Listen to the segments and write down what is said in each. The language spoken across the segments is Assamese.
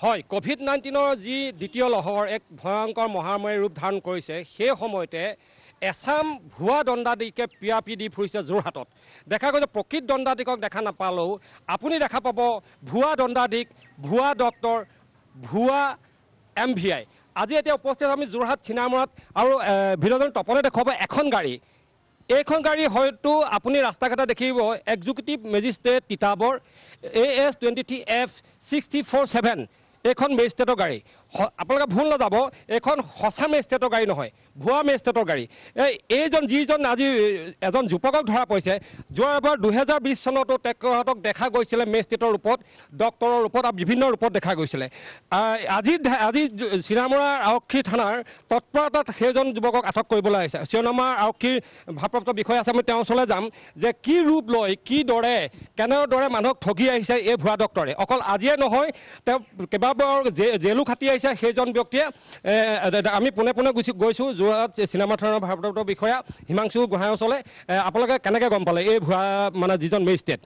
হয়, কোভিড-19 যি দ্বিতীয় লহৰ এক ভয়ংকৰ মহামাৰী ৰূপ ধাৰণ কৰিছে, সেই সময়তে এছাম ভুৱা দণ্ডাধীশে পিয়াপি দি ফুৰিছে যোৰহাটত। দেখা গৈছে প্ৰকৃত দণ্ডাধীশক দেখা নাপালেও আপুনি দেখা পাব ভুৱা দণ্ডাধীশ, ভুৱা ডক্টৰ, ভুৱা MVI। আজি এতিয়া উপস্থিত আমি যোৰহাট চিনামৰাত আৰু ভিডিঅ'জন তপনে দেখুৱাব এখন গাড়ী। এইখন গাড়ী হয়তো আপুনি ৰাস্তা ঘাটে দেখিব executive magistrate Titabar AS 23F 647 এইখন মেজিষ্ট্ৰেটৰ গাড়ী। আপোনালোকে ভুল নাযাব, এইখন সঁচা মেজিষ্ট্ৰেটৰ গাড়ী নহয়, ভুৱা মেজিষ্ট্ৰেটৰ গাড়ী। যিজন আজি এজন যুৱকক ধৰা পৰিছে, যোৱাবাৰ 2020 চনতো তেখেতক দেখা গৈছিলে মেজিষ্ট্ৰেটৰ ৰূপত, ডক্টৰৰ ৰূপত আৰু বিভিন্ন ৰূপত দেখা গৈছিলে। আজি চিনামৰা আৰক্ষী থানাৰ তৎপৰতাত সেইজন যুৱকক আটক কৰিবলৈ আহিছে। চিনামৰা আৰক্ষীৰ ভাৰপ্ৰাপ্ত বিষয়া আছে, আমি তেওঁৰ ওচৰলৈ যাম যে কি ৰূপ লৈ কিদৰে কেনেদৰে মানুহক ঠগি আহিছে এই ভুৱা ডক্টৰে। অকল আজিয়ে নহয়, তেওঁ কেইবাবাৰ জেলো খাটি আহিছে সেইজন ব্যক্তিয়ে। আমি পোনে পোনে গৈছোঁ যোৰহাট চিনেমা থানাৰ ভাৰপ্ৰাপ্ত বিষয়া হিমাংশু গোহাঁইৰ ওচৰলৈ। আপোনালোকে কেনেকৈ গম পালে এই ভুৱা যিজন মেজিষ্ট্ৰেট?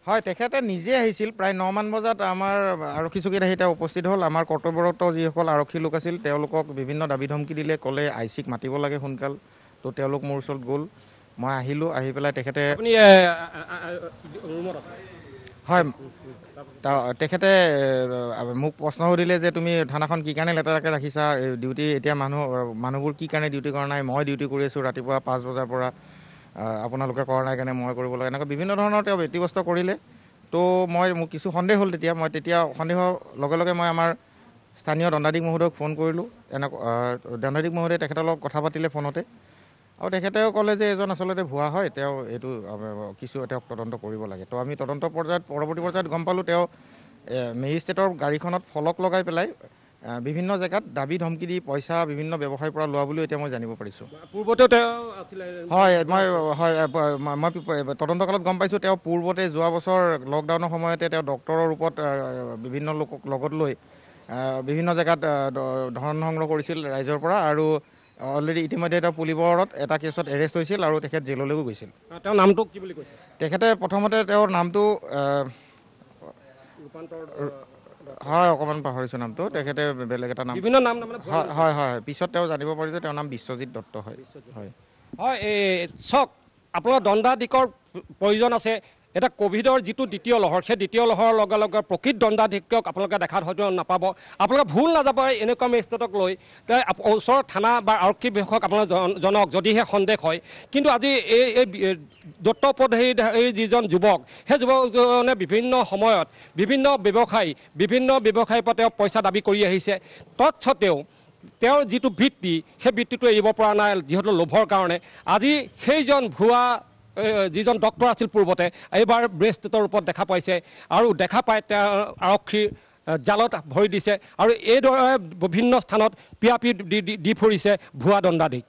হয়, তেখেতে নিজে আহিছিল। প্ৰায় 9 মান বজাত আমাৰ আৰক্ষী চকীত আহি তেওঁ উপস্থিত হ'ল। আমাৰ কৰ্তব্যৰত যিসকল আৰক্ষী লোক আছিল তেওঁলোকক বিভিন্ন দাবী ধমকি দিলে, ক'লে IC-ক মাতিব লাগে সোনকাল। তো তেওঁলোক মোৰ ওচৰত গ'ল, মই আহিলোঁ। আহি পেলাই তেখেতে হয় তেখেতে মোক প্ৰশ্ন সুধিলে যে তুমি থানাখন কি কাৰণে লেতেৰাকৈ ৰাখিছা, ডিউটি এতিয়া মানুহবোৰ কি কাৰণে ডিউটি কৰা নাই। মই ডিউটি কৰি আছোঁ ৰাতিপুৱা 5 বজাৰ পৰা, আপোনালোকে কৰা নাই কাৰণে মই কৰিব লাগে, এনেকৈ বিভিন্ন ধৰণৰ তেওঁ ব্যতিব্যস্ত কৰিলে। তো মোক কিছু সন্দেহ হ'ল। তেতিয়া সন্দেহৰ লগে লগে মই আমাৰ স্থানীয় দণ্ডাধীশ মহোদয়ক ফোন কৰিলোঁ। দণ্ডাধীশ মহোদয়ে তেখেতৰ লগত কথা পাতিলে ফোনতে, আৰু তেখেতেও ক'লে যে এজন আচলতে ভুৱা হয়, তেওঁ এইটো তেওঁক তদন্ত কৰিব লাগে। তো আমি পৰৱৰ্তী পৰ্যায়ত গম পালোঁ তেওঁ মেজিষ্ট্ৰেটৰ গাড়ীখনত ফলক লগাই পেলাই বিভিন্ন জেগাত দাবী ধমকি দি পইচা বিভিন্ন ব্যৱসায়ৰ পৰা লোৱা বুলিও এতিয়া মই জানিব পাৰিছোঁ। পূৰ্বতে তেওঁ আছিলে? হয়, মই তদন্তকালত গম পাইছোঁ তেওঁ পূৰ্বতে যোৱা বছৰ লকডাউনৰ সময়তে তেওঁ ডক্টৰৰ ৰূপত বিভিন্ন লোকক লগত লৈ বিভিন্ন জেগাত ধন সংগ্ৰহ কৰিছিল ৰাইজৰ পৰা, আৰু অলৰেডি ইতিমধ্যে তেওঁ পুলিবৰত এটা কেছত এৰেষ্ট হৈছিল আৰু তেখেত জেললৈও গৈছিল। তেওঁৰ নামটো কি বুলি কৈছে? তেখেতে প্ৰথমতে তেওঁৰ নামটো হয় অকণমান পাহৰিছোঁ নামটো, তেখেতে বেলেগ এটা নাম, বিভিন্ন নাম হয় হয় পিছত তেওঁ জানিব পাৰিছে তেওঁৰ নাম বিশ্বজিৎ দত্ত হয়। হয়, চাওক আপোনাৰ দণ্ডাধীশৰ প্ৰয়োজন আছে। এটা কোভিডৰ যিটো দ্বিতীয় লহৰ, সেই দ্বিতীয় লহৰৰ লগে লগে প্ৰকৃত দণ্ডাধীশক আপোনালোকে দেখাত হয়তো নাপাব। আপোনালোকে ভুল নাযাব এনেকুৱা মেজিষ্ট্ৰেটক লৈ, ওচৰৰ থানা বা আৰক্ষী বিষয়াক আপোনালোকে জনাওক যদিহে সন্দেহ হয়। কিন্তু আজি এই দত্তপদধাৰী যিজন যুৱক, সেই যুৱকজনে বিভিন্ন সময়ত বিভিন্ন ব্যৱসায়ীৰ পৰা তেওঁ পইচা দাবী কৰি আহিছে। তৎসত্বেও তেওঁৰ যিটো বৃত্তি, সেই বৃত্তিটো এৰিব পৰা নাই যিহেতু লোভৰ কাৰণে। আজি সেইজন ভুৱা যিজন ডক্টৰ আছিল পূৰ্বতে, এইবাৰ মেজিষ্ট্ৰেটৰ ৰূপত দেখা পাইছে, আৰু দেখা পাই তেওঁ আৰক্ষীৰ জালত ভৰি দিছে, আৰু এইদৰে বিভিন্ন স্থানত পিয়াপি দি ফুৰিছে ভুৱা দণ্ডাধীশ।